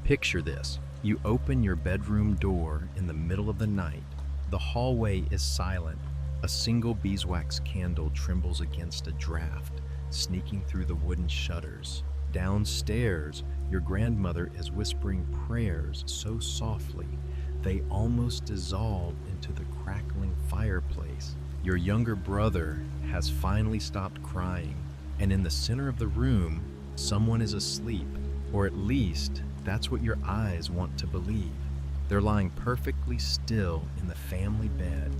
Picture this. You open your bedroom door in the middle of the night. The hallway is silent. A single beeswax candle trembles against a draft, sneaking through the wooden shutters. Downstairs, your grandmother is whispering prayers so softly they almost dissolve into the crackling fireplace. Your younger brother has finally stopped crying, and in the center of the room, someone is asleep, or at least that's what your eyes want to believe. They're lying perfectly still in the family bed,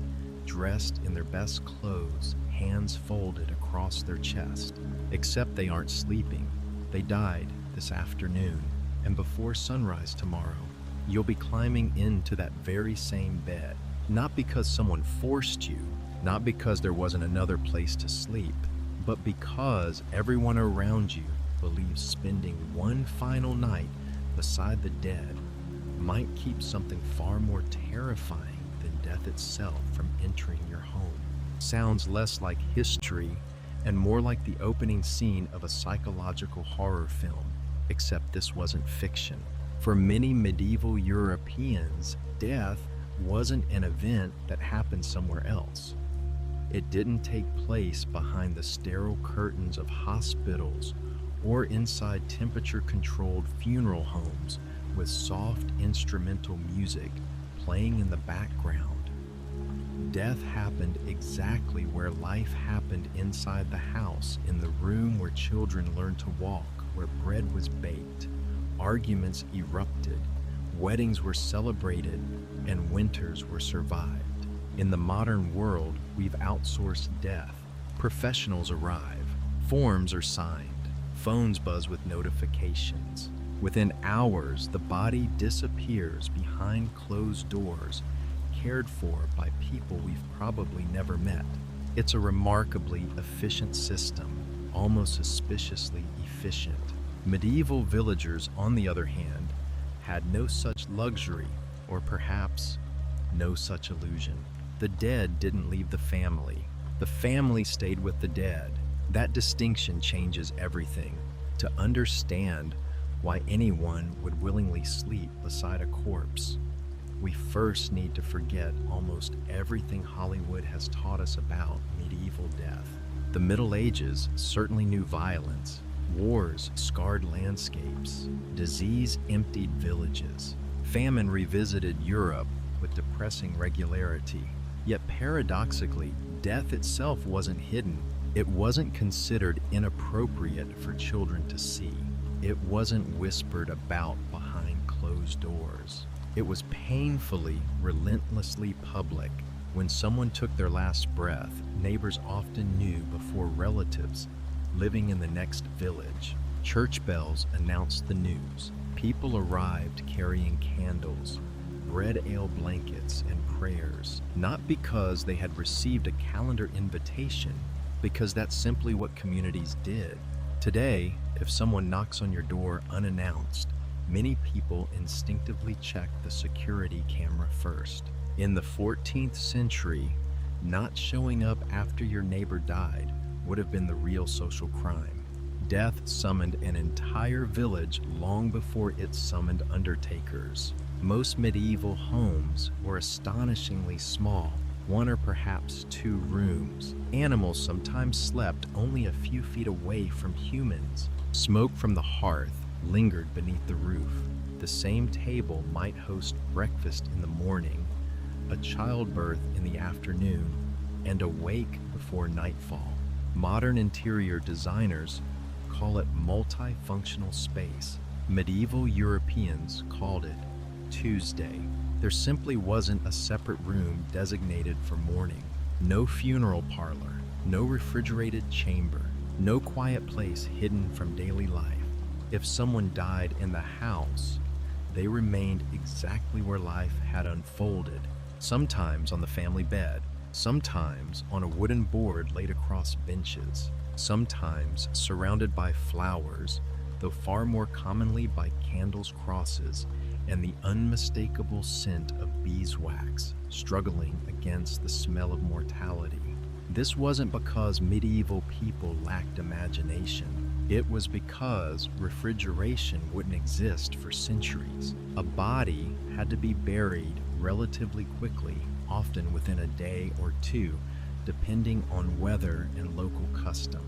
dressed in their best clothes, hands folded across their chest. Except they aren't sleeping. They died this afternoon, and before sunrise tomorrow, you'll be climbing into that very same bed. Not because someone forced you, not because there wasn't another place to sleep, but because everyone around you believes spending one final night beside the dead might keep something far more terrifying than death itself from entering your home. Sounds less like history and more like the opening scene of a psychological horror film, except this wasn't fiction. For many medieval Europeans, death wasn't an event that happened somewhere else. It didn't take place behind the sterile curtains of hospitals or inside temperature-controlled funeral homes with soft instrumental music playing in the background. Death happened exactly where life happened inside the house, in the room where children learned to walk, where bread was baked, arguments erupted, weddings were celebrated, and winters were survived. In the modern world, we've outsourced death. Professionals arrive, forms are signed, phones buzz with notifications. Within hours, the body disappears behind closed doors, cared for by people we've probably never met. It's a remarkably efficient system, almost suspiciously efficient. Medieval villagers, on the other hand, had no such luxury, or perhaps no such illusion. The dead didn't leave the family stayed with the dead. That distinction changes everything. To understand why anyone would willingly sleep beside a corpse, we first need to forget almost everything Hollywood has taught us about medieval death. The Middle Ages certainly knew violence. Wars scarred landscapes. Disease emptied villages. Famine revisited Europe with depressing regularity. Yet paradoxically, death itself wasn't hidden. It wasn't considered inappropriate for children to see. It wasn't whispered about behind closed doors. It was painfully, relentlessly public. When someone took their last breath, neighbors often knew before relatives living in the next village. Church bells announced the news. People arrived carrying candles, bread ale blankets, and prayers, not because they had received a calendar invitation, because that's simply what communities did. Today, if someone knocks on your door unannounced, many people instinctively check the security camera first. In the 14th century, not showing up after your neighbor died would have been the real social crime. Death summoned an entire village long before it summoned undertakers. Most medieval homes were astonishingly small, one or perhaps two rooms. Animals sometimes slept only a few feet away from humans. Smoke from the hearth lingered beneath the roof. The same table might host breakfast in the morning, a childbirth in the afternoon, and a wake before nightfall. Modern interior designers call it multifunctional space. Medieval Europeans called it Tuesday. There simply wasn't a separate room designated for mourning. No funeral parlor, no refrigerated chamber, no quiet place hidden from daily life. If someone died in the house, they remained exactly where life had unfolded, sometimes on the family bed, sometimes on a wooden board laid across benches, sometimes surrounded by flowers, though far more commonly by candles, crosses, and the unmistakable scent of beeswax struggling against the smell of mortality. This wasn't because medieval people lacked imagination. It was because refrigeration wouldn't exist for centuries. A body had to be buried relatively quickly, often within a day or two, depending on weather and local custom.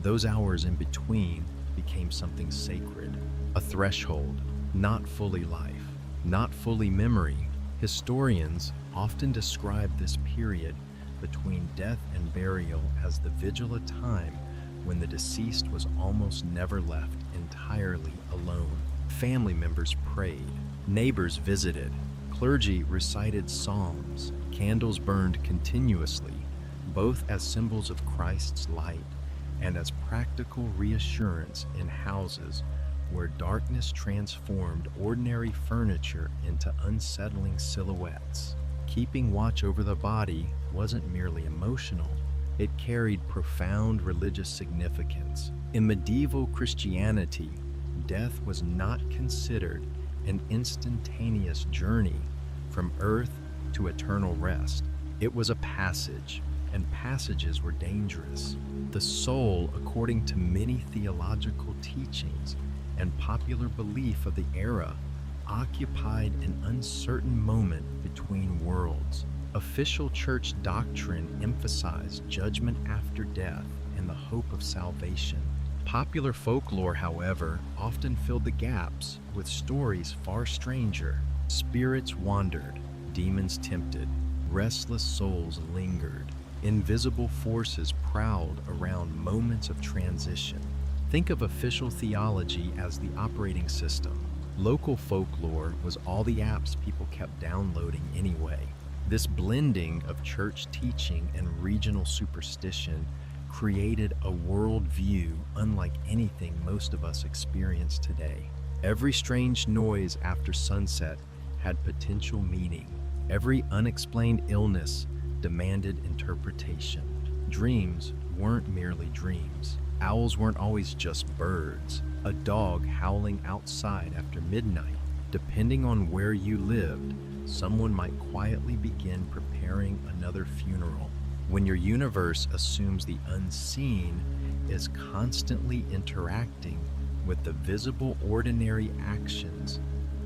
Those hours in between became something sacred, a threshold, not fully life, not fully memory. Historians often describe this period between death and burial as the vigil, a time when the deceased was almost never left entirely alone. Family members prayed, neighbors visited, clergy recited psalms, candles burned continuously, both as symbols of Christ's light and as practical reassurance in houses where darkness transformed ordinary furniture into unsettling silhouettes. Keeping watch over the body wasn't merely emotional, it carried profound religious significance. In medieval Christianity, death was not considered an instantaneous journey from earth to eternal rest. It was a passage, and passages were dangerous. The soul, according to many theological teachings and popular belief of the era, occupied an uncertain moment between worlds. Official church doctrine emphasized judgment after death and the hope of salvation. Popular folklore, however, often filled the gaps with stories far stranger. Spirits wandered, demons tempted, restless souls lingered. Invisible forces prowled around moments of transition. Think of official theology as the operating system. Local folklore was all the apps people kept downloading anyway. This blending of church teaching and regional superstition created a worldview unlike anything most of us experience today. Every strange noise after sunset had potential meaning. Every unexplained illness demanded interpretation. Dreams weren't merely dreams. Owls weren't always just birds. A dog howling outside after midnight. Depending on where you lived, someone might quietly begin preparing another funeral. When your universe assumes the unseen is constantly interacting with the visible, ordinary actions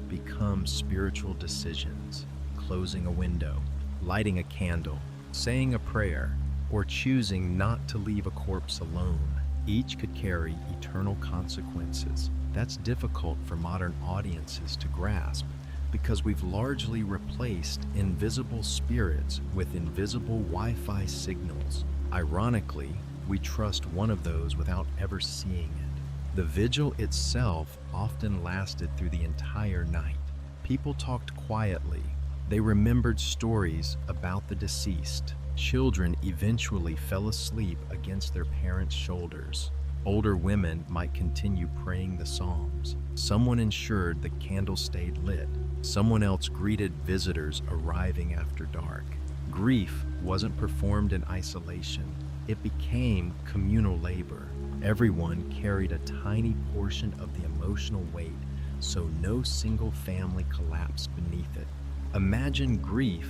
become spiritual decisions. Closing a window, lighting a candle, saying a prayer, or choosing not to leave a corpse alone. Each could carry eternal consequences. That's difficult for modern audiences to grasp because we've largely replaced invisible spirits with invisible Wi-Fi signals. Ironically, we trust one of those without ever seeing it. The vigil itself often lasted through the entire night. People talked quietly. They remembered stories about the deceased. Children eventually fell asleep against their parents' shoulders. Older women might continue praying the Psalms. Someone ensured the candle stayed lit. Someone else greeted visitors arriving after dark. Grief wasn't performed in isolation. It became communal labor. Everyone carried a tiny portion of the emotional weight, so no single family collapsed beneath it. Imagine grief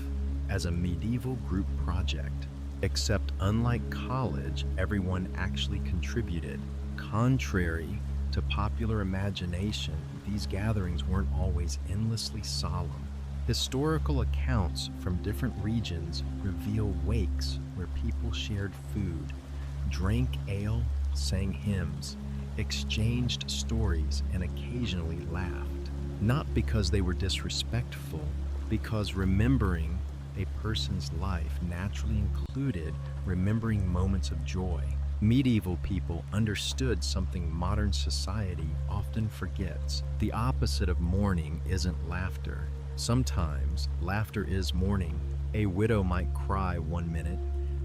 as a medieval group project, except unlike college, everyone actually contributed. Contrary to popular imagination, these gatherings weren't always endlessly solemn. Historical accounts from different regions reveal wakes where people shared food, drank ale, sang hymns, exchanged stories, and occasionally laughed. Not because they were disrespectful, because remembering a person's life naturally included remembering moments of joy. Medieval people understood something modern society often forgets. The opposite of mourning isn't laughter. Sometimes laughter is mourning. A widow might cry one minute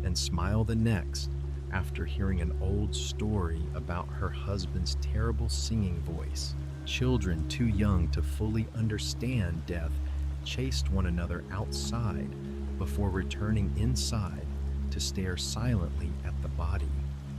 and smile the next after hearing an old story about her husband's terrible singing voice. Children too young to fully understand death chased one another outside before returning inside to stare silently at the body.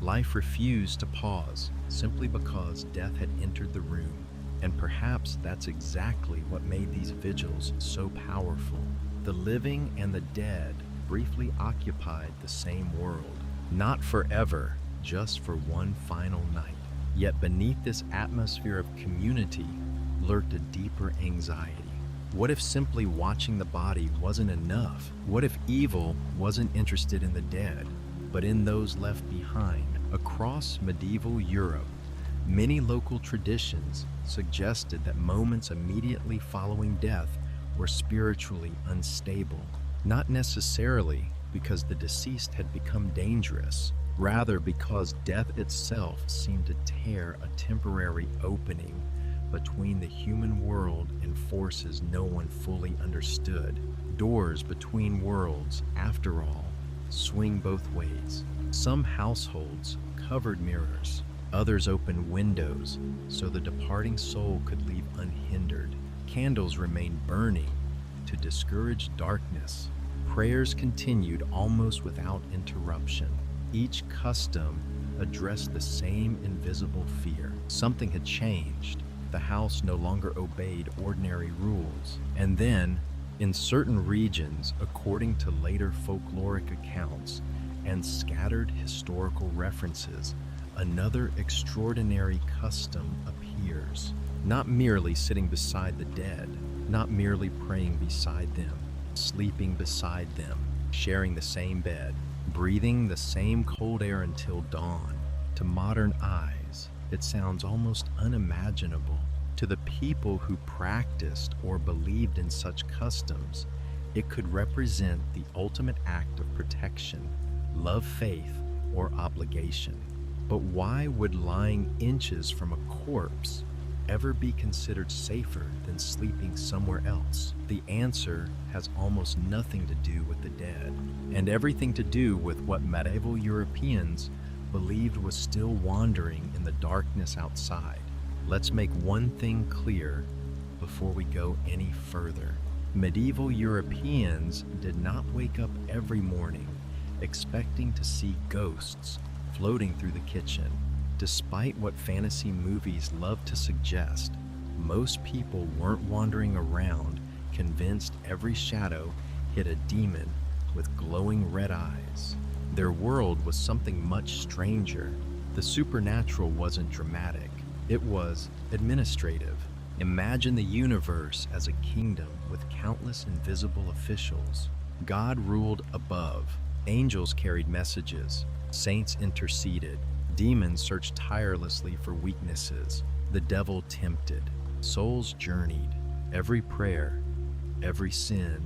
Life refused to pause simply because death had entered the room, and perhaps that's exactly what made these vigils so powerful. The living and the dead briefly occupied the same world, not forever, just for one final night. Yet beneath this atmosphere of community lurked a deeper anxiety. What if simply watching the body wasn't enough? What if evil wasn't interested in the dead, but in those left behind? Across medieval Europe, many local traditions suggested that moments immediately following death were spiritually unstable, not necessarily because the deceased had become dangerous, rather because death itself seemed to tear a temporary opening between the human world and forces no one fully understood. Doors between worlds, after all, swing both ways. Some households covered mirrors, others opened windows so the departing soul could leave unhindered. Candles remained burning to discourage darkness. Prayers continued almost without interruption. Each custom addressed the same invisible fear. Something had changed. The house no longer obeyed ordinary rules. And then, in certain regions, according to later folkloric accounts and scattered historical references, another extraordinary custom appears. Not merely sitting beside the dead, not merely praying beside them, sleeping beside them, sharing the same bed, breathing the same cold air until dawn. To modern eyes, it sounds almost unimaginable. To the people who practiced or believed in such customs, it could represent the ultimate act of protection, love, faith, or obligation. But why would lying inches from a corpse ever be considered safer than sleeping somewhere else? The answer has almost nothing to do with the dead, and everything to do with what medieval Europeans believed was still wandering in the darkness outside. Let's make one thing clear before we go any further. Medieval Europeans did not wake up every morning expecting to see ghosts floating through the kitchen. Despite what fantasy movies love to suggest, most people weren't wandering around convinced every shadow hid a demon with glowing red eyes. Their world was something much stranger. The supernatural wasn't dramatic, it was administrative. Imagine the universe as a kingdom with countless invisible officials. God ruled above, angels carried messages, saints interceded, demons searched tirelessly for weaknesses, the devil tempted, souls journeyed. Every prayer, every sin,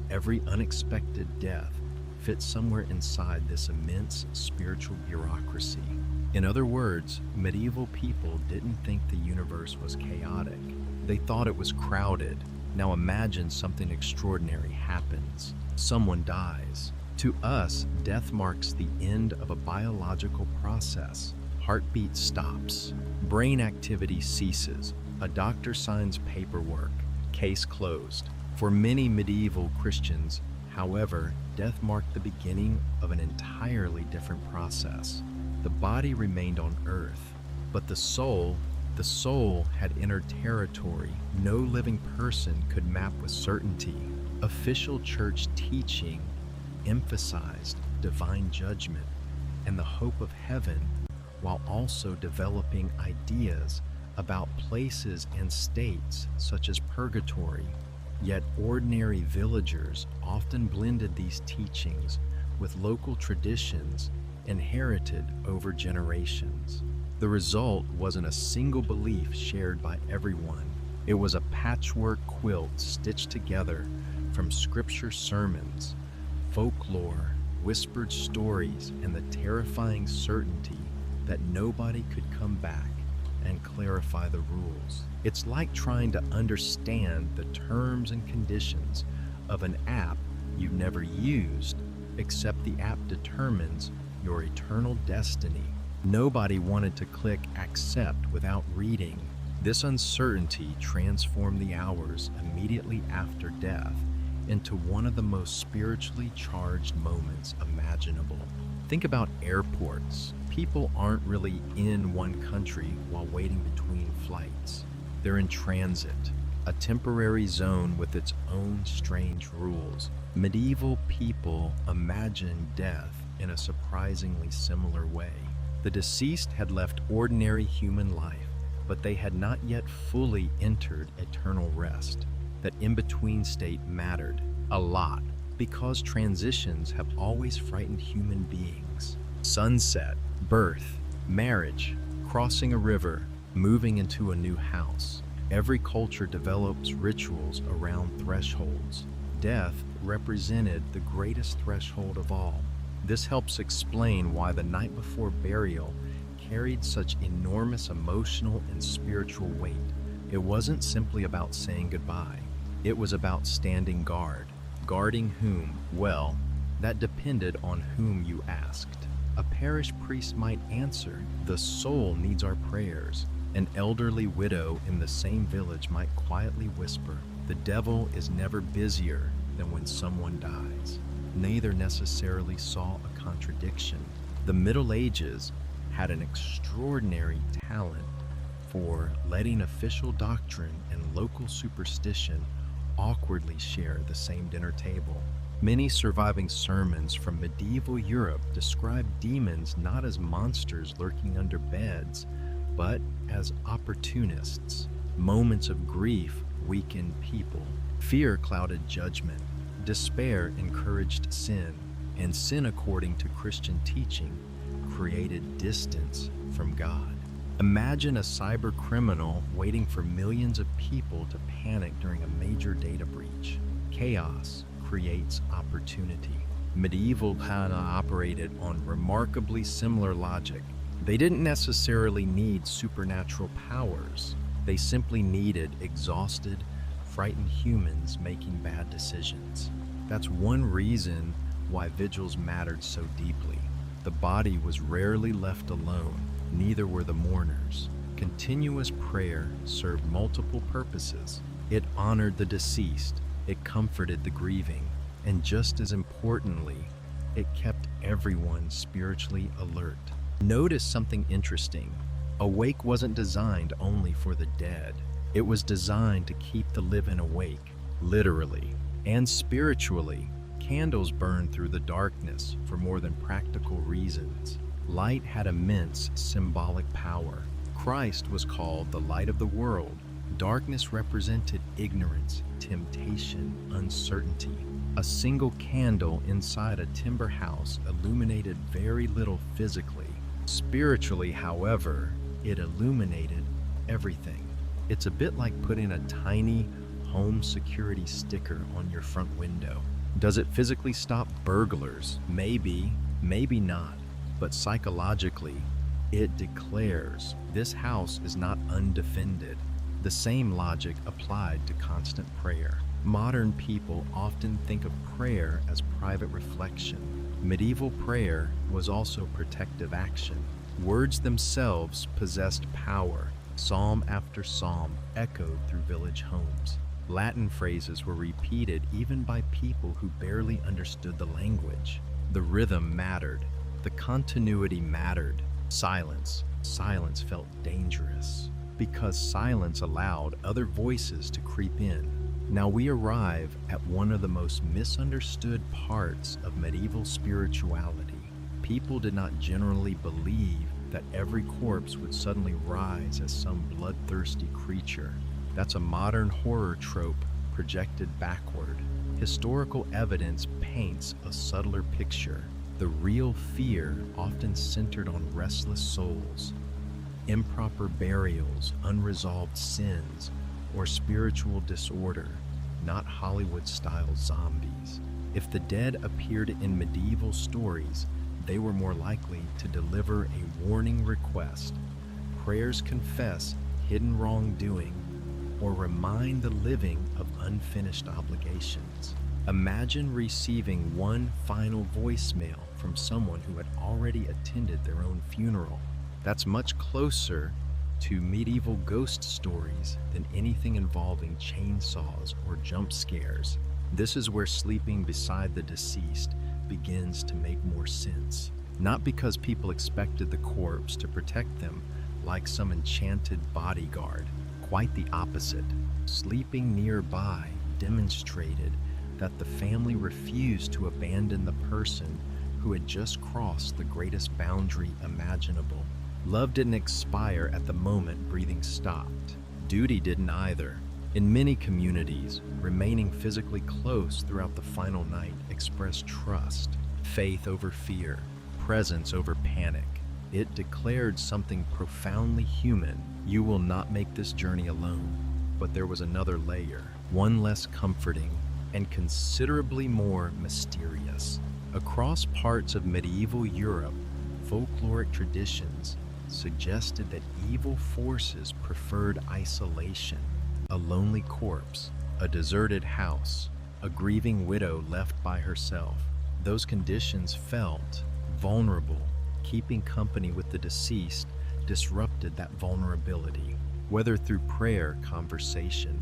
every unexpected death fit somewhere inside this immense spiritual bureaucracy. In other words, medieval people didn't think the universe was chaotic. They thought it was crowded. Now imagine something extraordinary happens. Someone dies. To us, death marks the end of a biological process. Heartbeat stops. Brain activity ceases. A doctor signs paperwork. Case closed. For many medieval Christians, however, death marked the beginning of an entirely different process. The body remained on earth, but the soul had entered territory no living person could map with certainty. Official church teaching emphasized divine judgment and the hope of heaven, while also developing ideas about places and states such as purgatory. Yet ordinary villagers often blended these teachings with local traditions inherited over generations. The result wasn't a single belief shared by everyone. It was a patchwork quilt stitched together from scripture sermons, folklore, whispered stories, and the terrifying certainty that nobody could come back and clarify the rules. It's like trying to understand the terms and conditions of an app you've never used, except the app determines your eternal destiny. Nobody wanted to click accept without reading. This uncertainty transformed the hours immediately after death into one of the most spiritually charged moments imaginable. Think about airports. People aren't really in one country while waiting between flights. They're in transit, a temporary zone with its own strange rules. Medieval people imagined death in a surprisingly similar way. The deceased had left ordinary human life, but they had not yet fully entered eternal rest. That in-between state mattered a lot because transitions have always frightened human beings. Sunset, birth, marriage, crossing a river, moving into a new house. Every culture develops rituals around thresholds. Death represented the greatest threshold of all. This helps explain why the night before burial carried such enormous emotional and spiritual weight. It wasn't simply about saying goodbye. It was about standing guard. Guarding whom? Well, that depended on whom you asked. A parish priest might answer, "The soul needs our prayers." An elderly widow in the same village might quietly whisper, "The devil is never busier than when someone dies." Neither necessarily saw a contradiction. The Middle Ages had an extraordinary talent for letting official doctrine and local superstition awkwardly share the same dinner table. Many surviving sermons from medieval Europe describe demons not as monsters lurking under beds, but as opportunists. Moments of grief weakened people. Fear clouded judgment. Despair encouraged sin. And sin, according to Christian teaching, created distance from God. Imagine a cyber criminal waiting for millions of people to panic during a major data breach. Chaos creates opportunity. Medieval Hana operated on remarkably similar logic. They didn't necessarily need supernatural powers. They simply needed exhausted, frightened humans making bad decisions. That's one reason why vigils mattered so deeply. The body was rarely left alone, neither were the mourners. Continuous prayer served multiple purposes. It honored the deceased, it comforted the grieving, and just as importantly, it kept everyone spiritually alert. Notice something interesting. A wake wasn't designed only for the dead. It was designed to keep the living awake, literally and spiritually. Candles burned through the darkness for more than practical reasons. Light had immense symbolic power. Christ was called the light of the world. Darkness represented ignorance, temptation, uncertainty. A single candle inside a timber house illuminated very little physically. Spiritually, however, it illuminated everything. It's a bit like putting a tiny home security sticker on your front window. Does it physically stop burglars? Maybe, maybe not. But psychologically, it declares this house is not undefended. The same logic applied to constant prayer. Modern people often think of prayer as private reflection. Medieval prayer was also protective action. Words themselves possessed power. Psalm after psalm echoed through village homes. Latin phrases were repeated even by people who barely understood the language. The rhythm mattered. The continuity mattered. Silence felt dangerous because silence allowed other voices to creep in. Now we arrive at one of the most misunderstood parts of medieval spirituality. People did not generally believe that every corpse would suddenly rise as some bloodthirsty creature. That's a modern horror trope projected backward. Historical evidence paints a subtler picture. The real fear often centered on restless souls, improper burials, unresolved sins, or spiritual disorder, not Hollywood-style zombies. If the dead appeared in medieval stories, they were more likely to deliver a warning request. Prayers confess hidden wrongdoing or remind the living of unfinished obligations. Imagine receiving one final voicemail from someone who had already attended their own funeral. That's much closer to medieval ghost stories than anything involving chainsaws or jump scares. This is where sleeping beside the deceased begins to make more sense. Not because people expected the corpse to protect them like some enchanted bodyguard. Quite the opposite. Sleeping nearby demonstrated that the family refused to abandon the person who had just crossed the greatest boundary imaginable. Love didn't expire at the moment breathing stopped. Duty didn't either. In many communities, remaining physically close throughout the final night expressed trust, faith over fear, presence over panic. It declared something profoundly human. You will not make this journey alone. But there was another layer, one less comforting and considerably more mysterious. Across parts of medieval Europe, folkloric traditions suggested that evil forces preferred isolation. A lonely corpse, a deserted house, a grieving widow left by herself. Those conditions felt vulnerable. Keeping company with the deceased disrupted that vulnerability, whether through prayer, conversation,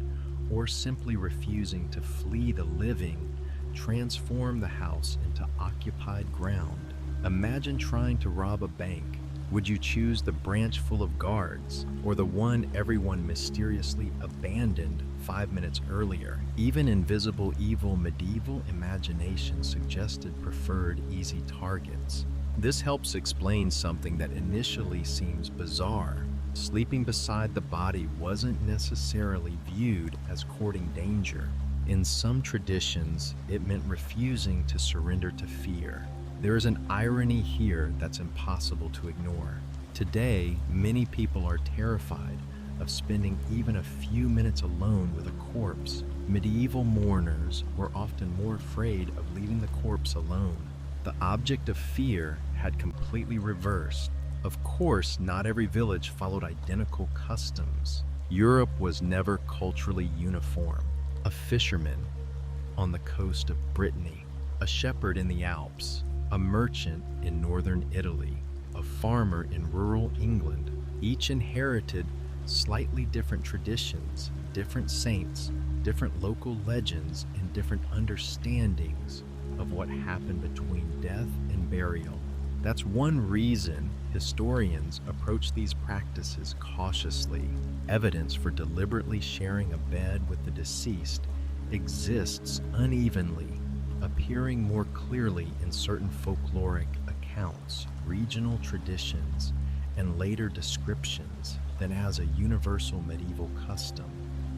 or simply refusing to flee the living, transformed the house into occupied ground. Imagine trying to rob a bank. Would you choose the branch full of guards or the one everyone mysteriously abandoned 5 minutes earlier? Even invisible evil medieval imagination suggested preferred easy targets. This helps explain something that initially seems bizarre. Sleeping beside the body wasn't necessarily viewed as courting danger. In some traditions, it meant refusing to surrender to fear. There is an irony here that's impossible to ignore. Today, many people are terrified of spending even a few minutes alone with a corpse. Medieval mourners were often more afraid of leaving the corpse alone. The object of fear had completely reversed. Of course, not every village followed identical customs. Europe was never culturally uniform. A fisherman on the coast of Brittany, a shepherd in the Alps, a merchant in northern Italy, a farmer in rural England, each inherited slightly different traditions, different saints, different local legends, and different understandings of what happened between death and burial. That's one reason historians approach these practices cautiously. Evidence for deliberately sharing a bed with the deceased exists unevenly, appearing more clearly in certain folkloric accounts, regional traditions, and later descriptions than as a universal medieval custom.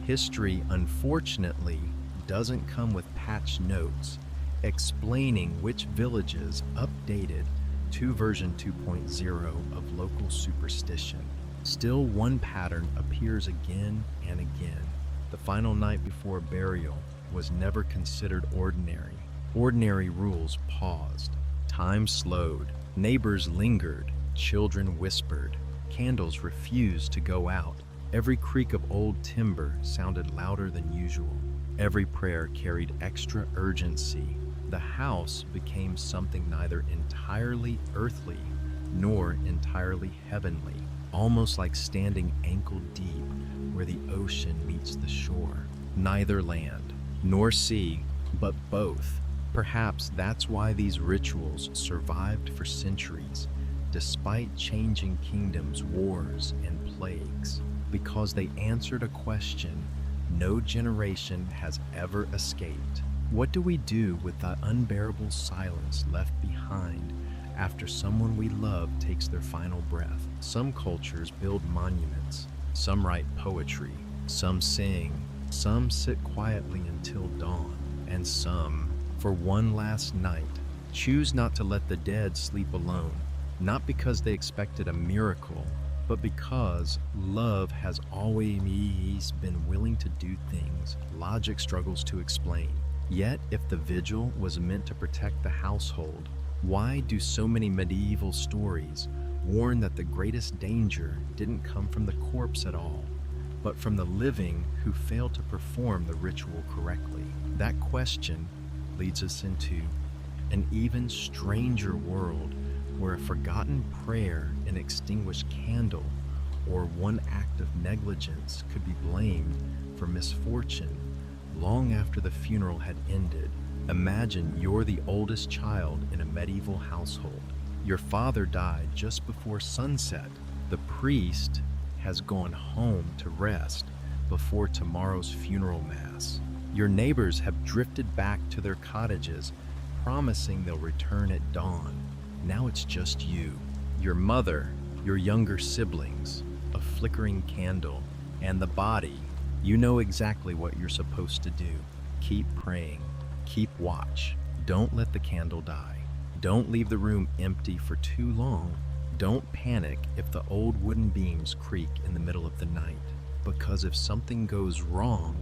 History, unfortunately, doesn't come with patch notes explaining which villages updated to version 2.0 of local superstition. Still, one pattern appears again and again. The final night before burial was never considered ordinary. Ordinary rules paused. Time slowed. Neighbors lingered. Children whispered. Candles refused to go out. Every creak of old timber sounded louder than usual. Every prayer carried extra urgency. The house became something neither entirely earthly nor entirely heavenly, almost like standing ankle deep where the ocean meets the shore. Neither land nor sea, but both. Perhaps that's why these rituals survived for centuries, despite changing kingdoms, wars, and plagues, because they answered a question no generation has ever escaped. What do we do with the unbearable silence left behind after someone we love takes their final breath? Some cultures build monuments, some write poetry, some sing, some sit quietly until dawn, and some, for one last night, choose not to let the dead sleep alone, not because they expected a miracle, but because love has always been willing to do things logic struggles to explain. Yet, if the vigil was meant to protect the household, why do so many medieval stories warn that the greatest danger didn't come from the corpse at all, but from the living who failed to perform the ritual correctly? That question leads us into an even stranger world where a forgotten prayer, an extinguished candle, or one act of negligence could be blamed for misfortune long after the funeral had ended. Imagine you're the oldest child in a medieval household. Your father died just before sunset. The priest has gone home to rest before tomorrow's funeral mass. Your neighbors have drifted back to their cottages, promising they'll return at dawn. Now it's just you, your mother, your younger siblings, a flickering candle, and the body. You know exactly what you're supposed to do. Keep praying. Keep watch. Don't let the candle die. Don't leave the room empty for too long. Don't panic if the old wooden beams creak in the middle of the night. Because if something goes wrong,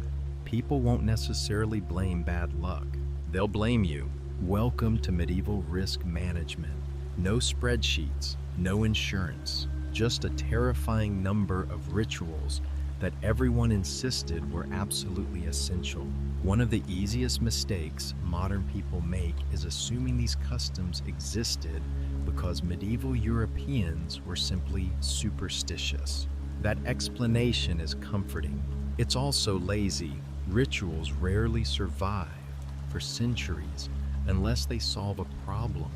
people won't necessarily blame bad luck. They'll blame you. Welcome to medieval risk management. No spreadsheets, no insurance, just a terrifying number of rituals that everyone insisted were absolutely essential. One of the easiest mistakes modern people make is assuming these customs existed because medieval Europeans were simply superstitious. That explanation is comforting. It's also lazy. Rituals rarely survive for centuries unless they solve a problem,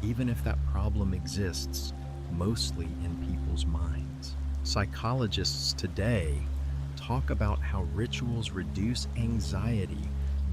even if that problem exists mostly in people's minds. Psychologists today talk about how rituals reduce anxiety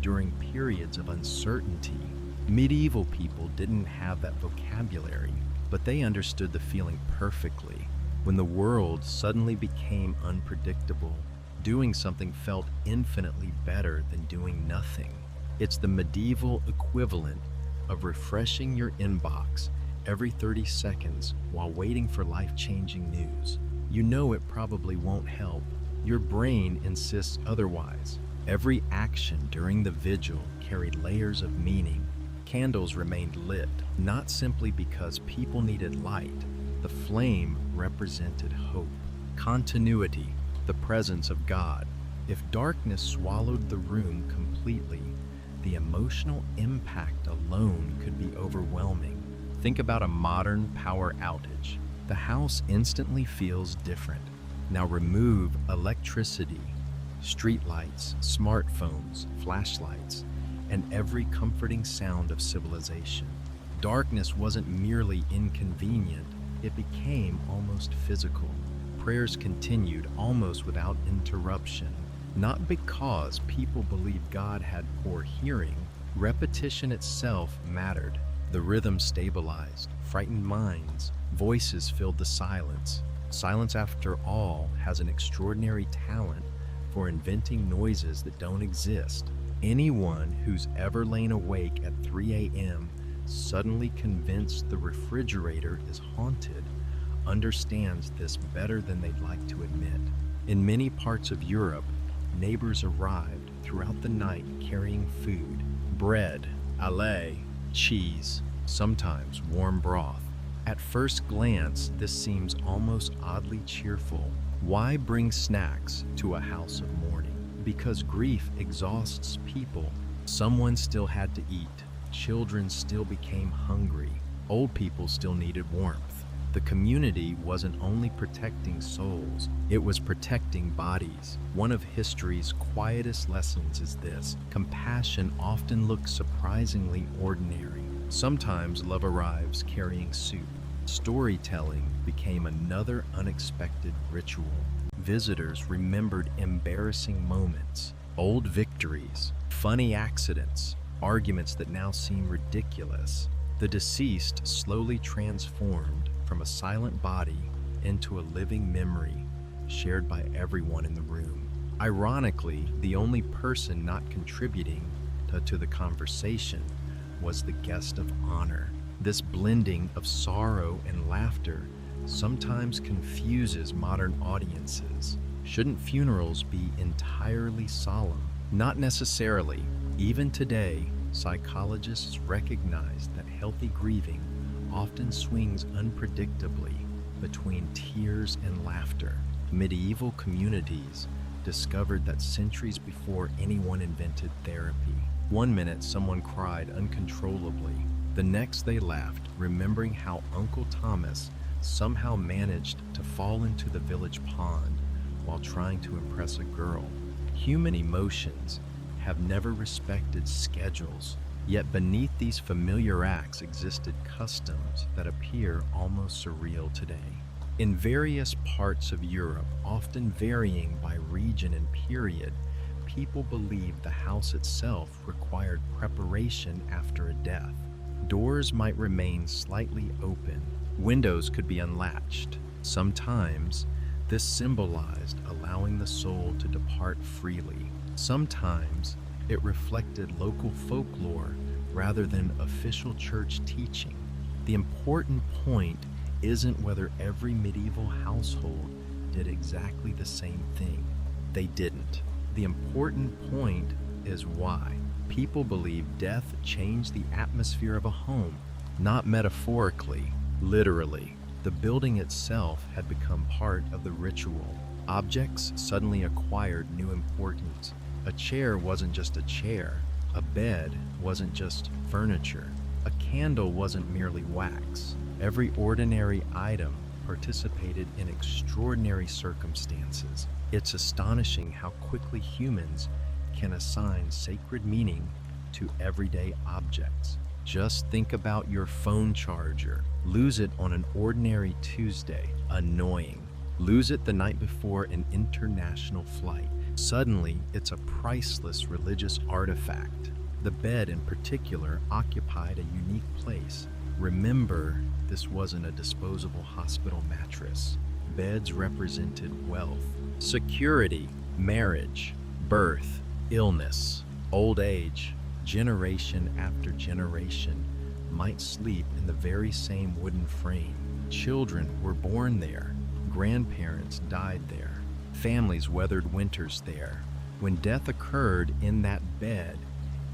during periods of uncertainty. Medieval people didn't have that vocabulary, but they understood the feeling perfectly. When the world suddenly became unpredictable, doing something felt infinitely better than doing nothing. It's the medieval equivalent of refreshing your inbox every 30 seconds while waiting for life-changing news. You know it probably won't help. Your brain insists otherwise. Every action during the vigil carried layers of meaning. Candles remained lit, not simply because people needed light. The flame represented hope, continuity, the presence of God. If darkness swallowed the room completely, the emotional impact alone could be overwhelming. Think about a modern power outage. The house instantly feels different. Now remove electricity, streetlights, smartphones, flashlights, and every comforting sound of civilization. Darkness wasn't merely inconvenient, it became almost physical. Prayers continued almost without interruption, not because people believed God had poor hearing. Repetition itself mattered. The rhythm stabilized, frightened minds, voices filled the silence. Silence, after all, has an extraordinary talent for inventing noises that don't exist. Anyone who's ever lain awake at 3 a.m. suddenly convinced the refrigerator is haunted understands this better than they'd like to admit. In many parts of Europe, neighbors arrived throughout the night carrying food, bread, ale, cheese, sometimes warm broth. At first glance, this seems almost oddly cheerful. Why bring snacks to a house of mourning? Because grief exhausts people. Someone still had to eat. Children still became hungry. Old people still needed warmth. The community wasn't only protecting souls, it was protecting bodies. One of history's quietest lessons is this: compassion often looks surprisingly ordinary. Sometimes love arrives carrying soup. Storytelling became another unexpected ritual. Visitors remembered embarrassing moments, old victories, funny accidents, arguments that now seem ridiculous. The deceased slowly transformed from a silent body into a living memory shared by everyone in the room. Ironically, the only person not contributing to the conversation was the guest of honor. This blending of sorrow and laughter sometimes confuses modern audiences. Shouldn't funerals be entirely solemn? Not necessarily. Even today, psychologists recognize that healthy grieving often swings unpredictably between tears and laughter. Medieval communities discovered that centuries before anyone invented therapy. One minute someone cried uncontrollably. The next they laughed, remembering how Uncle Thomas somehow managed to fall into the village pond while trying to impress a girl. Human emotions have never respected schedules, yet beneath these familiar acts existed customs that appear almost surreal today. In various parts of Europe, often varying by region and period, people believed the house itself required preparation after a death. Doors might remain slightly open, windows could be unlatched. Sometimes, this symbolized allowing the soul to depart freely. Sometimes, it reflected local folklore rather than official church teaching. The important point isn't whether every medieval household did exactly the same thing. They didn't. The important point is why. People believe death changed the atmosphere of a home, not metaphorically, literally. The building itself had become part of the ritual. Objects suddenly acquired new importance. A chair wasn't just a chair. A bed wasn't just furniture. A candle wasn't merely wax. Every ordinary item participated in extraordinary circumstances. It's astonishing how quickly humans can assign sacred meaning to everyday objects. Just think about your phone charger. Lose it on an ordinary Tuesday. Annoying. Lose it the night before an international flight. Suddenly, it's a priceless religious artifact. The bed in particular occupied a unique place. Remember, this wasn't a disposable hospital mattress. Beds represented wealth, security, marriage, birth, illness, old age. Generation after generation might sleep in the very same wooden frame. Children were born there. Grandparents died there. Families weathered winters there. When death occurred in that bed,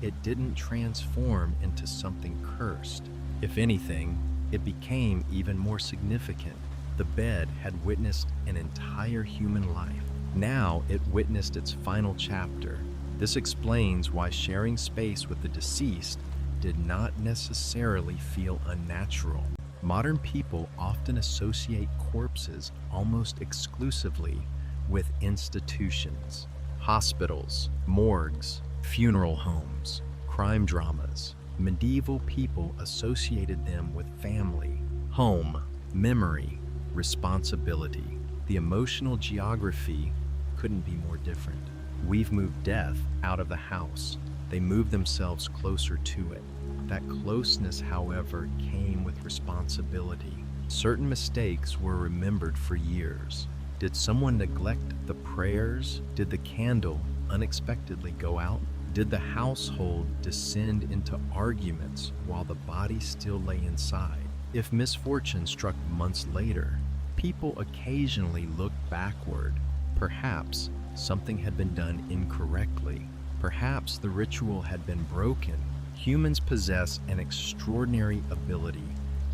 it didn't transform into something cursed. If anything, it became even more significant. The bed had witnessed an entire human life. Now it witnessed its final chapter. This explains why sharing space with the deceased did not necessarily feel unnatural. Modern people often associate corpses almost exclusively with institutions, hospitals, morgues, funeral homes, crime dramas. Medieval people associated them with family, home, memory, responsibility. The emotional geography couldn't be more different. We've moved death out of the house. They moved themselves closer to it. That closeness, however, came with responsibility. Certain mistakes were remembered for years. Did someone neglect the prayers? Did the candle unexpectedly go out? Did the household descend into arguments while the body still lay inside? If misfortune struck months later, people occasionally looked backward. Perhaps something had been done incorrectly. Perhaps the ritual had been broken. Humans possess an extraordinary ability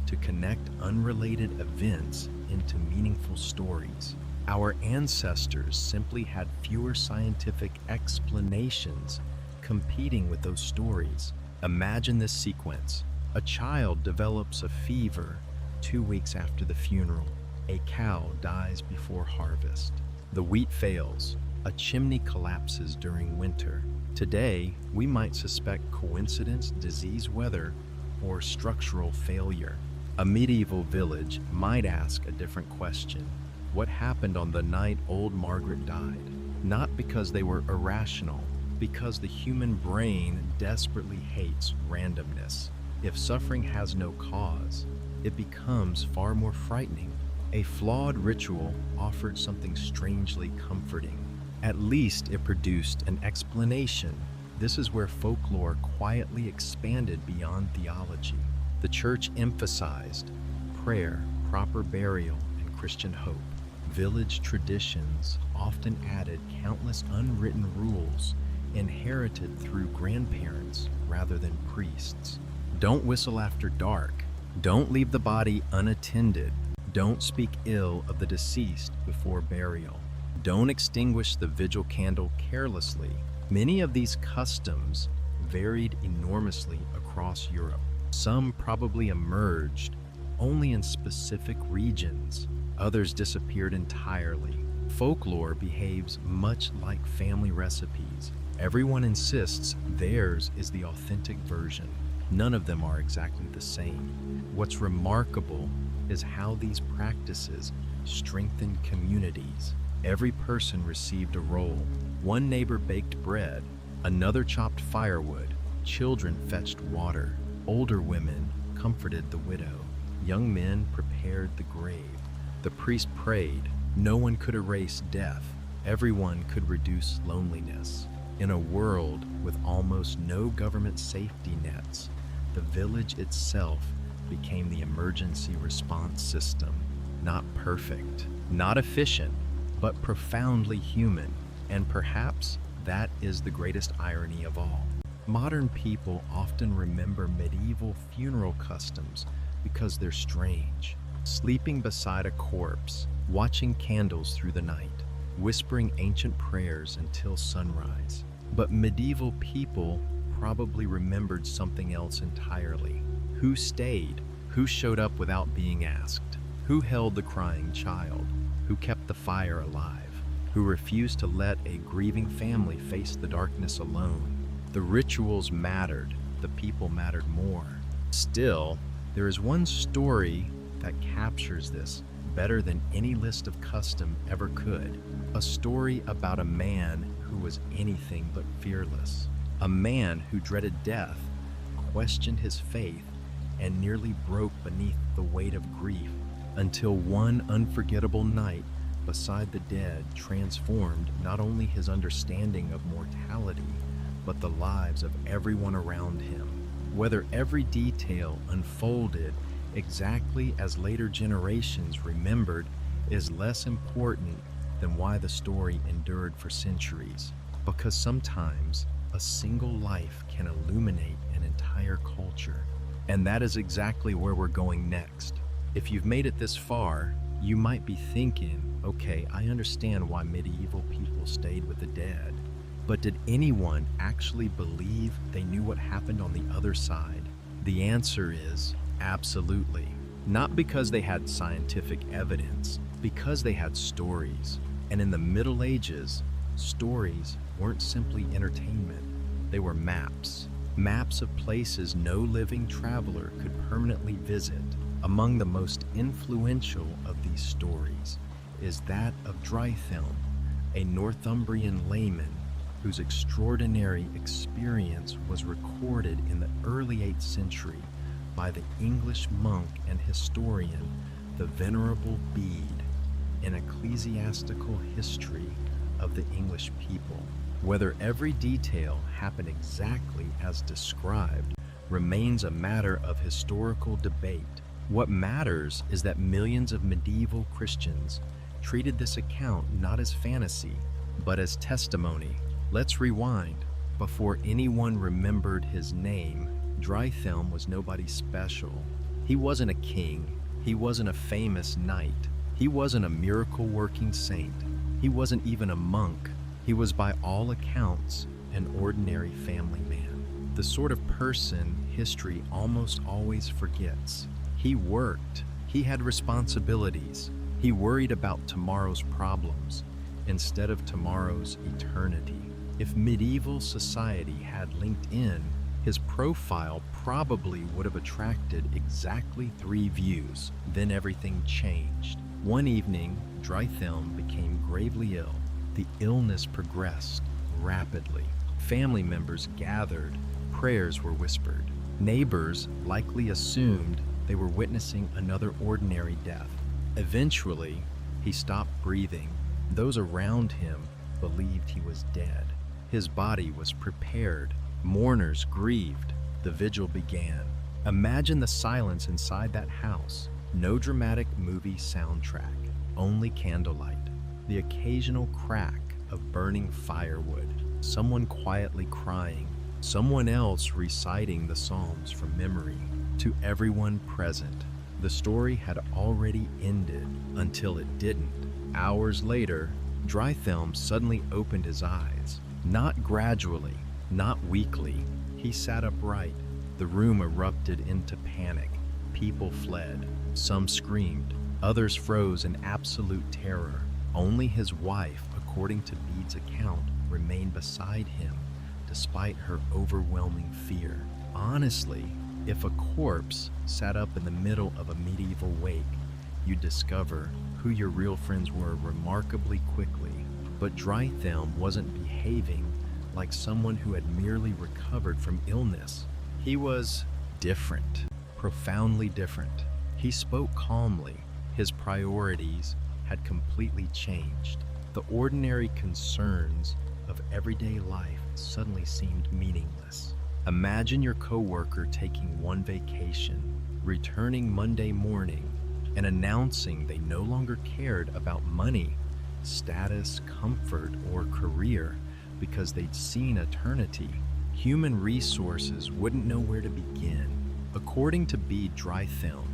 to connect unrelated events into meaningful stories. Our ancestors simply had fewer scientific explanations competing with those stories. Imagine this sequence. A child develops a fever 2 weeks after the funeral. A cow dies before harvest. The wheat fails. A chimney collapses during winter. Today, we might suspect coincidence, disease, weather, or structural failure. A medieval village might ask a different question. What happened on the night old Margaret died? Not because they were irrational, because the human brain desperately hates randomness. If suffering has no cause, it becomes far more frightening. A flawed ritual offered something strangely comforting. At least it produced an explanation. This is where folklore quietly expanded beyond theology. The church emphasized prayer, proper burial, and Christian hope. Village traditions often added countless unwritten rules inherited through grandparents rather than priests. Don't whistle after dark. Don't leave the body unattended. Don't speak ill of the deceased before burial. Don't extinguish the vigil candle carelessly. Many of these customs varied enormously across Europe. Some probably emerged only in specific regions. Others disappeared entirely. Folklore behaves much like family recipes. Everyone insists theirs is the authentic version. None of them are exactly the same. What's remarkable is how these practices strengthen communities. Every person received a role. One neighbor baked bread, another chopped firewood, children fetched water, older women comforted the widow, young men prepared the grave. The priest prayed. No one could erase death. Everyone could reduce loneliness. In a world with almost no government safety nets, the village itself became the emergency response system. Not perfect, not efficient, but profoundly human. And perhaps that is the greatest irony of all. Modern people often remember medieval funeral customs because they're strange. Sleeping beside a corpse, watching candles through the night, whispering ancient prayers until sunrise. But medieval people probably remembered something else entirely. Who stayed? Who showed up without being asked? Who held the crying child? Who kept the fire alive? Who refused to let a grieving family face the darkness alone? The rituals mattered, the people mattered more. Still, there is one story that captures this better than any list of custom ever could. A story about a man who was anything but fearless. A man who dreaded death, questioned his faith, and nearly broke beneath the weight of grief until one unforgettable night beside the dead transformed not only his understanding of mortality, but the lives of everyone around him. Whether every detail unfolded exactly as later generations remembered is less important than why the story endured for centuries. Because sometimes a single life can illuminate an entire culture. And that is exactly where we're going next. If you've made it this far, you might be thinking, okay, I understand why medieval people stayed with the dead. But did anyone actually believe they knew what happened on the other side? The answer is absolutely. Not because they had scientific evidence, because they had stories. And in the Middle Ages, stories weren't simply entertainment. They were maps. Maps of places no living traveler could permanently visit. Among the most influential of these stories is that of Dryhthelm, a Northumbrian layman whose extraordinary experience was recorded in the early 8th century by the English monk and historian, the Venerable Bede, an ecclesiastical history of the English people. Whether every detail happened exactly as described remains a matter of historical debate. What matters is that millions of medieval Christians treated this account not as fantasy, but as testimony. Let's rewind. Before anyone remembered his name, Dryhthelm was nobody special. He wasn't a king. He wasn't a famous knight. He wasn't a miracle-working saint. He wasn't even a monk. He was by all accounts an ordinary family man. The sort of person history almost always forgets. He worked. He had responsibilities. He worried about tomorrow's problems instead of tomorrow's eternity. If medieval society had LinkedIn, his profile probably would have attracted exactly 3 views. Then everything changed. One evening, Dryhthelm became gravely ill. The illness progressed rapidly. Family members gathered. Prayers were whispered. Neighbors likely assumed they were witnessing another ordinary death. Eventually, he stopped breathing. Those around him believed he was dead. His body was prepared. Mourners grieved. The vigil began. Imagine the silence inside that house. No dramatic movie soundtrack, only candlelight. The occasional crack of burning firewood. Someone quietly crying. Someone else reciting the Psalms from memory. To everyone present, the story had already ended until it didn't. Hours later, Dryhthelm suddenly opened his eyes. Not gradually, not weakly. He sat upright. The room erupted into panic. People fled. Some screamed. Others froze in absolute terror. Only his wife, according to Bede's account, remained beside him, despite her overwhelming fear. Honestly, if a corpse sat up in the middle of a medieval wake, you'd discover who your real friends were remarkably quickly. But Dryhthelm wasn't behaving like someone who had merely recovered from illness. He was different, profoundly different. He spoke calmly. His priorities had completely changed. The ordinary concerns of everyday life suddenly seemed meaningless. Imagine your coworker taking one vacation, returning Monday morning, and announcing they no longer cared about money, status, comfort, or career because they'd seen eternity. Human resources wouldn't know where to begin. According to Dryhthelm,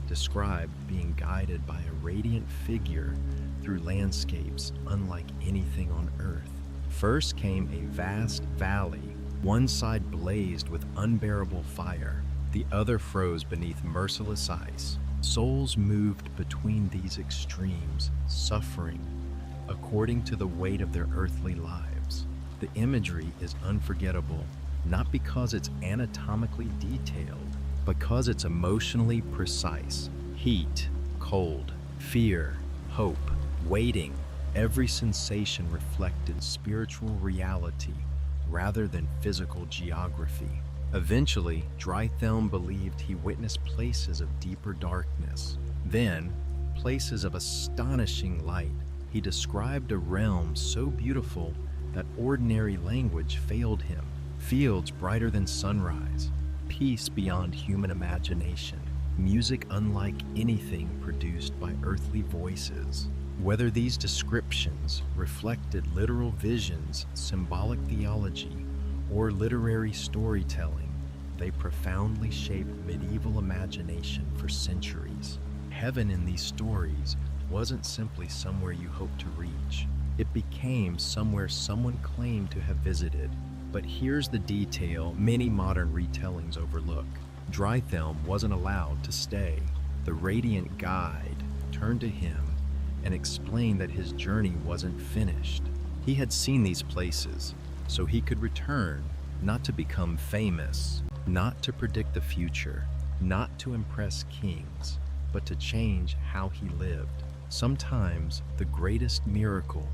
described being guided by a radiant figure through landscapes unlike anything on earth. First came a vast valley. One side blazed with unbearable fire, the other froze beneath merciless ice. Souls moved between these extremes, suffering according to the weight of their earthly lives. The imagery is unforgettable, not because it's anatomically detailed, because it's emotionally precise. Heat, cold, fear, hope, waiting. Every sensation reflected spiritual reality rather than physical geography. Eventually, Dryhthelm believed he witnessed places of deeper darkness, then places of astonishing light. He described a realm so beautiful that ordinary language failed him. Fields brighter than sunrise, peace beyond human imagination, music unlike anything produced by earthly voices. Whether these descriptions reflected literal visions, symbolic theology, or literary storytelling, they profoundly shaped medieval imagination for centuries. Heaven in these stories wasn't simply somewhere you hoped to reach. It became somewhere someone claimed to have visited. But here's the detail many modern retellings overlook. Dryhthelm wasn't allowed to stay. The radiant guide turned to him and explained that his journey wasn't finished. He had seen these places, so he could return, not to become famous, not to predict the future, not to impress kings, but to change how he lived. Sometimes the greatest miracle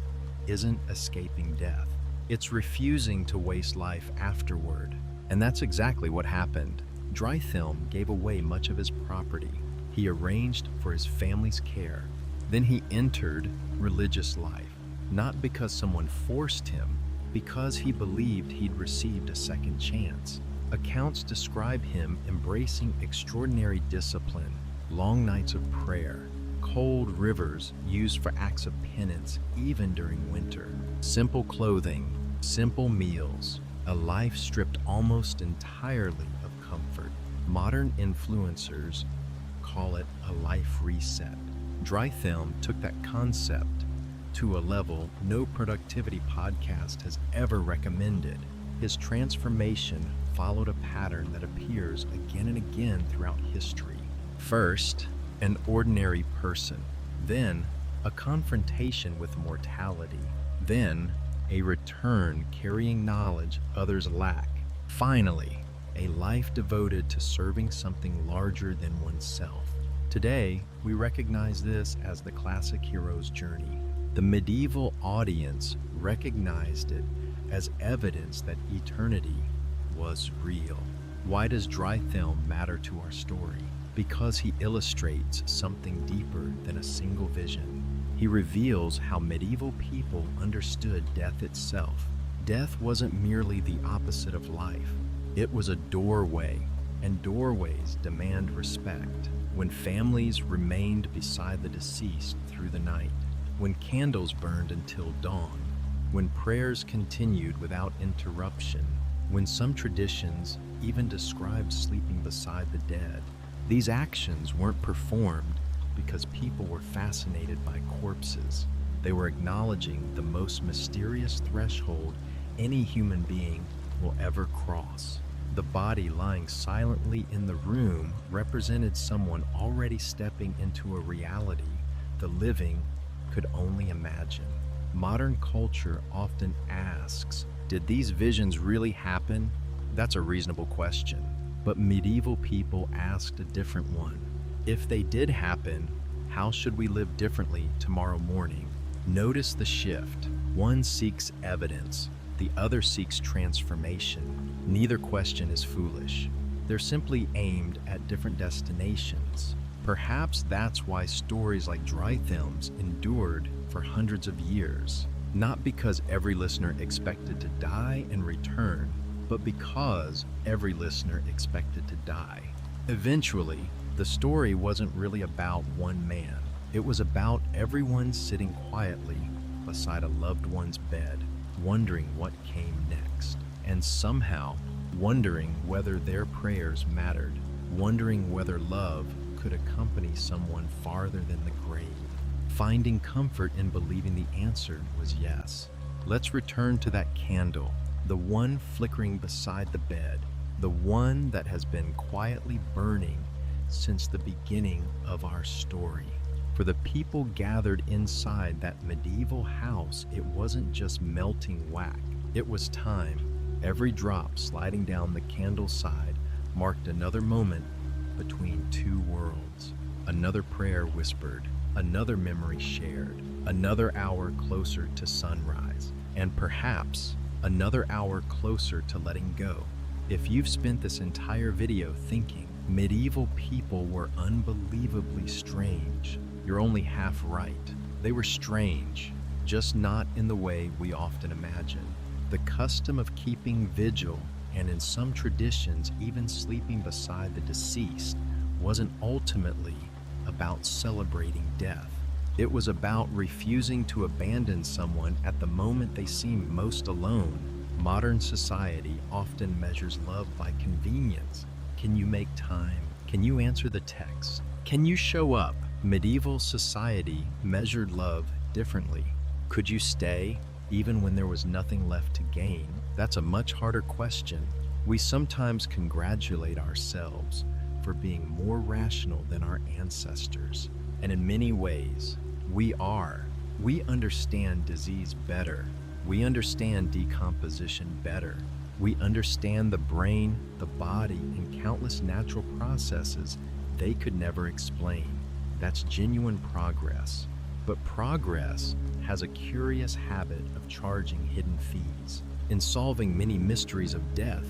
isn't escaping death. It's refusing to waste life afterward. And that's exactly what happened. Dryhthelm gave away much of his property. He arranged for his family's care. Then he entered religious life, not because someone forced him, because he believed he'd received a second chance. Accounts describe him embracing extraordinary discipline, long nights of prayer, cold rivers used for acts of penance even during winter, simple clothing, simple meals, a life stripped almost entirely of comfort. Modern influencers call it a life reset. Dryhthelm took that concept to a level no productivity podcast has ever recommended. His transformation followed a pattern that appears again and again throughout history. First, an ordinary person, then a confrontation with mortality, then a return carrying knowledge others lack, finally, a life devoted to serving something larger than oneself. Today, we recognize this as the classic hero's journey. The medieval audience recognized it as evidence that eternity was real. Why does Dryhthelm matter to our story? Because he illustrates something deeper than a single vision. He reveals how medieval people understood death itself. Death wasn't merely the opposite of life. It was a doorway, and doorways demand respect. When families remained beside the deceased through the night, when candles burned until dawn, when prayers continued without interruption, when some traditions even described sleeping beside the dead, these actions weren't performed because people were fascinated by corpses. They were acknowledging the most mysterious threshold any human being will ever cross. The body lying silently in the room represented someone already stepping into a reality the living could only imagine. Modern culture often asks, did these visions really happen? That's a reasonable question. But medieval people asked a different one. If they did happen, how should we live differently tomorrow morning? Notice the shift. One seeks evidence, the other seeks transformation. Neither question is foolish. They're simply aimed at different destinations. Perhaps that's why stories like Dryhthelm's endured for hundreds of years. Not because every listener expected to die and return, but because every listener expected to die. Eventually, the story wasn't really about one man. It was about everyone sitting quietly beside a loved one's bed, wondering what came next, and somehow wondering whether their prayers mattered, wondering whether love could accompany someone farther than the grave, finding comfort in believing the answer was yes. Let's return to that candle, the one flickering beside the bed, the one that has been quietly burning since the beginning of our story. For the people gathered inside that medieval house, it wasn't just melting wax, it was time. Every drop sliding down the candle's side marked another moment between two worlds. Another prayer whispered, another memory shared, another hour closer to sunrise, and perhaps another hour closer to letting go. If you've spent this entire video thinking medieval people were unbelievably strange, you're only half right. They were strange, just not in the way we often imagine. The custom of keeping vigil, and in some traditions even sleeping beside the deceased, wasn't ultimately about celebrating death. It was about refusing to abandon someone at the moment they seemed most alone. Modern society often measures love by convenience. Can you make time? Can you answer the text? Can you show up? Medieval society measured love differently. Could you stay even when there was nothing left to gain? That's a much harder question. We sometimes congratulate ourselves for being more rational than our ancestors. And in many ways, we are. We understand disease better. We understand decomposition better. We understand the brain, the body, and countless natural processes they could never explain. That's genuine progress. But progress has a curious habit of charging hidden fees. In solving many mysteries of death,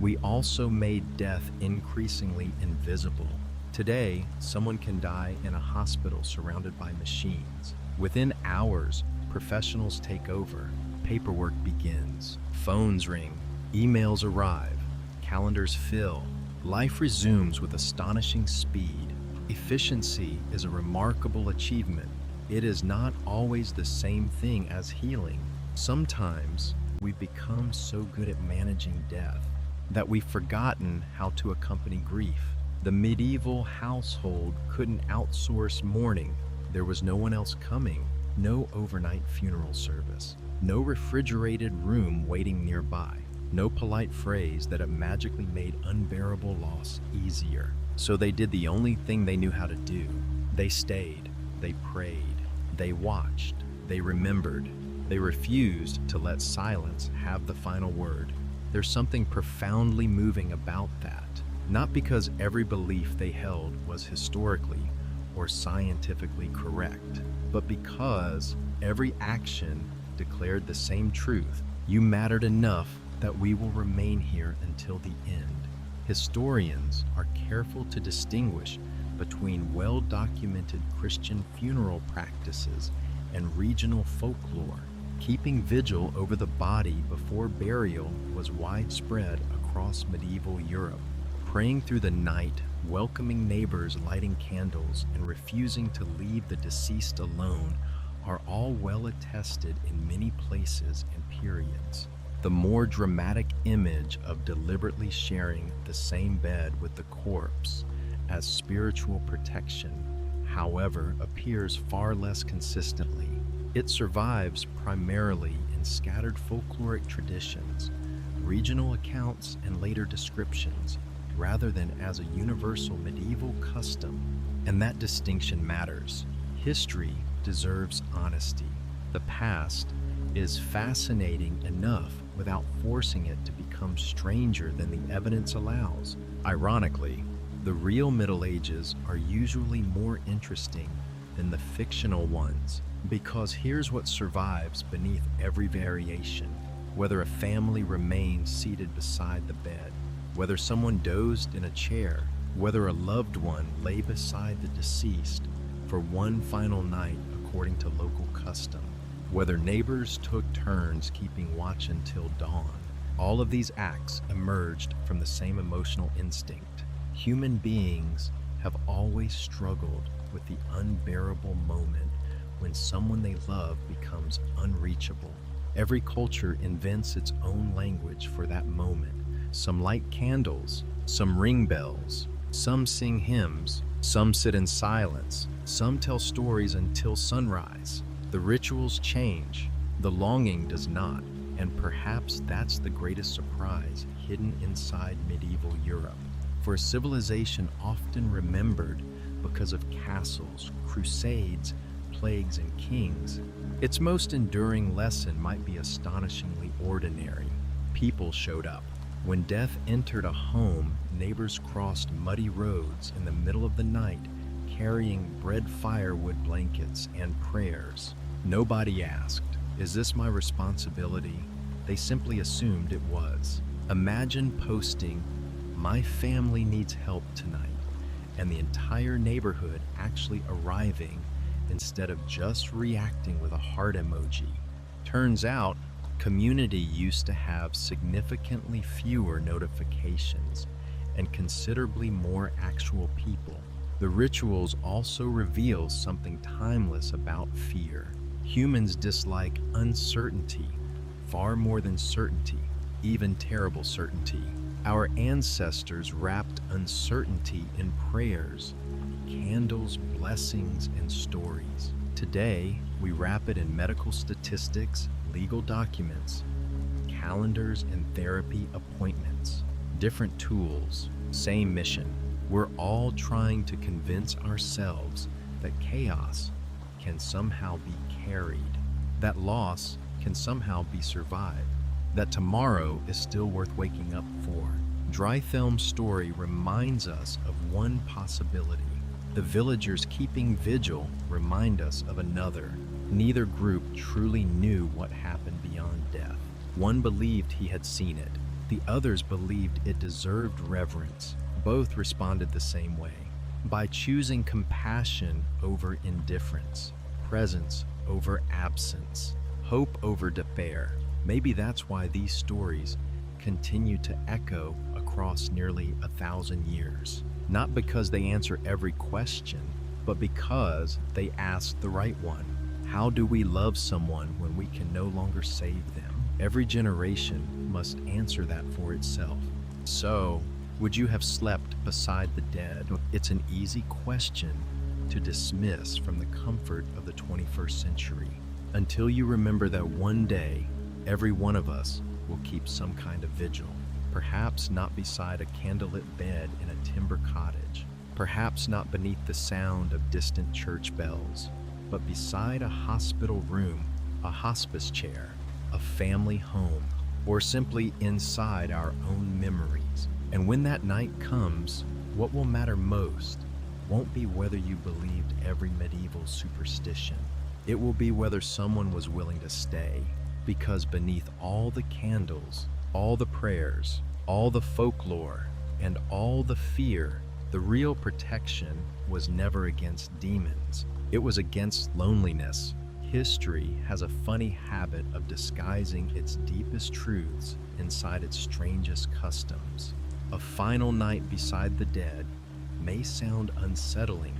we also made death increasingly invisible. Today, someone can die in a hospital surrounded by machines. Within hours, professionals take over. Paperwork begins. Phones ring. Emails arrive. Calendars fill. Life resumes with astonishing speed. Efficiency is a remarkable achievement. It is not always the same thing as healing. Sometimes we've become so good at managing death that we've forgotten how to accompany grief. The medieval household couldn't outsource mourning. There was no one else coming, no overnight funeral service, no refrigerated room waiting nearby, no polite phrase that had magically made unbearable loss easier. So they did the only thing they knew how to do. They stayed, they prayed, they watched, they remembered. They refused to let silence have the final word. There's something profoundly moving about that. Not because every belief they held was historically or scientifically correct, but because every action declared the same truth. You mattered enough that we will remain here until the end. Historians are careful to distinguish between well-documented Christian funeral practices and regional folklore. Keeping vigil over the body before burial was widespread across medieval Europe. Praying through the night, welcoming neighbors lighting candles, and refusing to leave the deceased alone are all well attested in many places and periods. The more dramatic image of deliberately sharing the same bed with the corpse as spiritual protection, however, appears far less consistently. It survives primarily in scattered folkloric traditions, regional accounts, and later descriptions, rather than as a universal medieval custom. And that distinction matters. History deserves honesty. The past is fascinating enough without forcing it to become stranger than the evidence allows. Ironically, the real Middle Ages are usually more interesting than the fictional ones, because here's what survives beneath every variation. Whether a family remains seated beside the bed, whether someone dozed in a chair, whether a loved one lay beside the deceased for one final night according to local custom, whether neighbors took turns keeping watch until dawn, all of these acts emerged from the same emotional instinct. Human beings have always struggled with the unbearable moment when someone they love becomes unreachable. Every culture invents its own language for that moment. Some light candles, some ring bells, some sing hymns, some sit in silence, some tell stories until sunrise. The rituals change, the longing does not, and perhaps that's the greatest surprise hidden inside medieval Europe. For a civilization often remembered because of castles, crusades, plagues, and kings, its most enduring lesson might be astonishingly ordinary. People showed up. When death entered a home, neighbors crossed muddy roads in the middle of the night, carrying bread, firewood, blankets, and prayers. Nobody asked, "Is this my responsibility?" They simply assumed it was. Imagine posting, "My family needs help tonight," and the entire neighborhood actually arriving instead of just reacting with a heart emoji. Turns out, community used to have significantly fewer notifications and considerably more actual people. The rituals also reveal something timeless about fear. Humans dislike uncertainty far more than certainty, even terrible certainty. Our ancestors wrapped uncertainty in prayers, candles, blessings, and stories. Today, we wrap it in medical statistics, legal documents, calendars, and therapy appointments. Different tools, same mission. We're all trying to convince ourselves that chaos can somehow be carried, that loss can somehow be survived, that tomorrow is still worth waking up for. Dryhthelm's story reminds us of one possibility. The villagers keeping vigil remind us of another. Neither group truly knew what happened beyond death. One believed he had seen it. The others believed it deserved reverence. Both responded the same way, by choosing compassion over indifference, presence over absence, hope over despair. Maybe that's why these stories continue to echo across nearly 1,000 years. Not because they answer every question, but because they ask the right one. How do we love someone when we can no longer save them? Every generation must answer that for itself. So, would you have slept beside the dead? It's an easy question to dismiss from the comfort of the 21st century, until you remember that one day, every one of us will keep some kind of vigil. Perhaps not beside a candlelit bed in a timber cottage, perhaps not beneath the sound of distant church bells, but beside a hospital room, a hospice chair, a family home, or simply inside our own memories. And when that night comes, what will matter most won't be whether you believed every medieval superstition. It will be whether someone was willing to stay, because beneath all the candles, all the prayers, all the folklore, and all the fear, the real protection was never against demons. It was against loneliness. History has a funny habit of disguising its deepest truths inside its strangest customs. A final night beside the dead may sound unsettling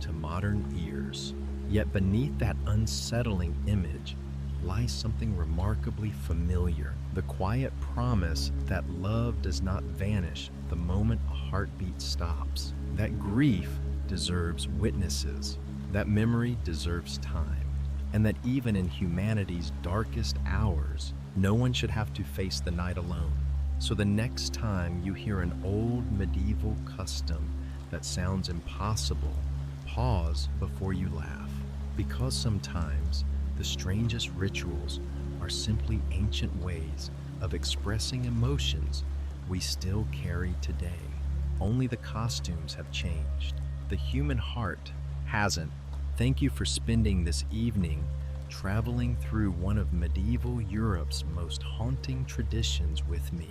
to modern ears, yet beneath that unsettling image lies something remarkably familiar, the quiet promise that love does not vanish the moment a heartbeat stops, that grief deserves witnesses, that memory deserves time, and that even in humanity's darkest hours, no one should have to face the night alone. So the next time you hear an old medieval custom that sounds impossible, pause before you laugh, because sometimes the strangest rituals are simply ancient ways of expressing emotions we still carry today. Only the costumes have changed. The human heart hasn't. Thank you for spending this evening traveling through one of medieval Europe's most haunting traditions with me.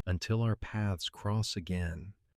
Until our paths cross again.